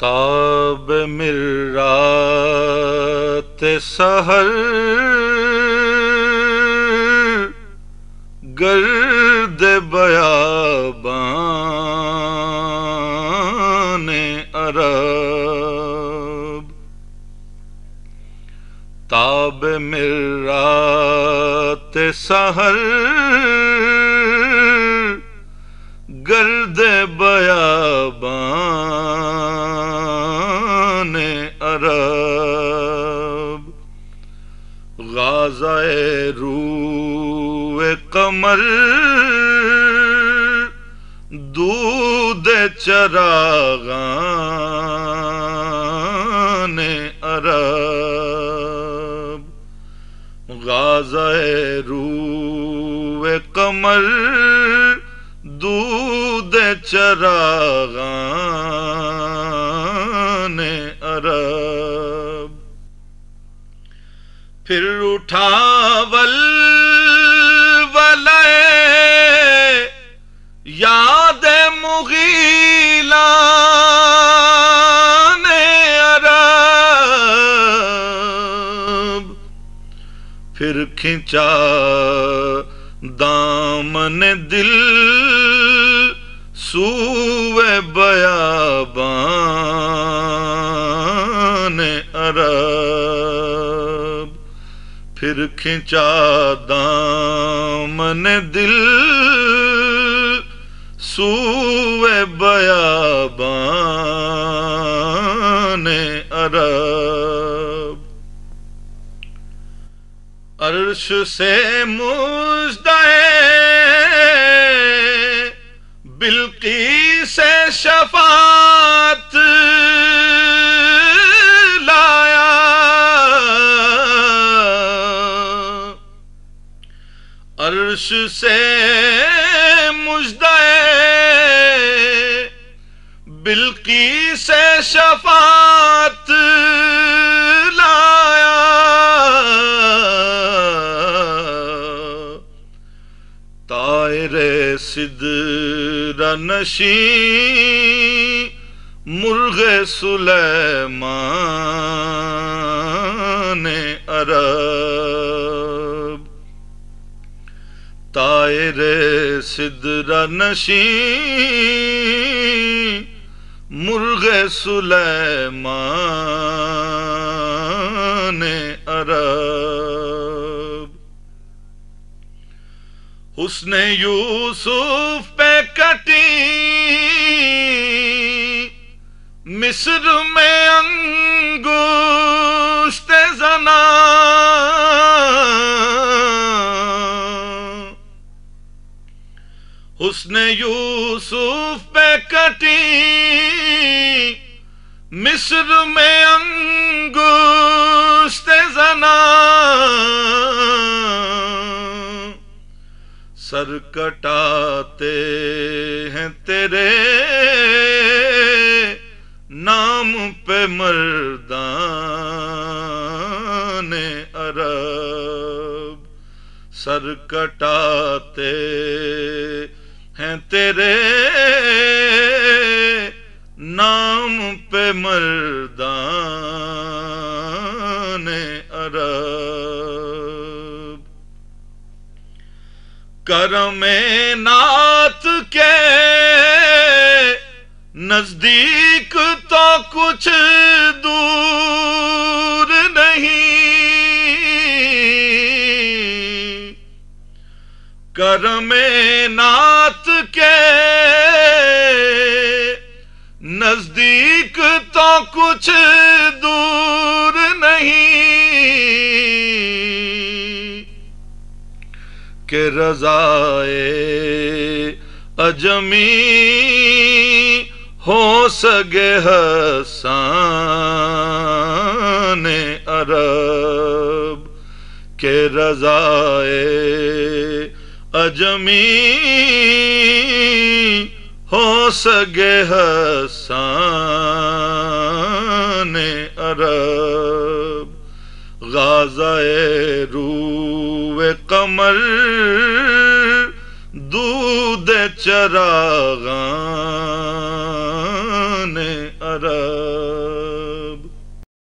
تاب مرات سحر گرد بیابان عرب، تاب مرات سحر گرد بیابان عرب، غازۂ روح قمر دود چراغان عرب، غازۂ روح قمر دود چراغان عرب، پھر اٹھا ولولۂ یاد مغیلان عرب، پھر کھنچا دامن دل سوئے بیابان عرب، پھر کھنچا دامن دل سوئے بیابان عرب، عرش سے مژدہ بلقیس سے شفاعت لایا، عرش سے مژدہ بلقیس سے شفاعت لایا، طائر سدرہ نشین مرغ سلیمان عرب، طائر سدرہ نشین مرغ سلیمان عرب، حسن یوسف پہ کٹی مصر میں انگشت زنا، حسن یوسف پہ کٹی مصر میں انگشت زنا، سر کٹاتے ہیں تیرے نام پہ مردان عرب، سر کٹاتے ہیں تیرے نام پہ مردان عرب، کرم نعت کے نزدیک تو کچھ دور نہیں، کرم نعت کے نزدیک تو کچھ دور نہیں، کہ رضائے اجمی ہو سگے حسان عرب، کہ رضائے اجمی ہو سگے حسان عرب، غازۂ روح قمر دود چراغان عرب.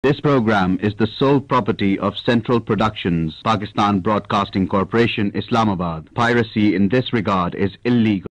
This program is the sole property of Central Productions, Pakistan Broadcasting Corporation, Islamabad. Piracy in this regard is illegal.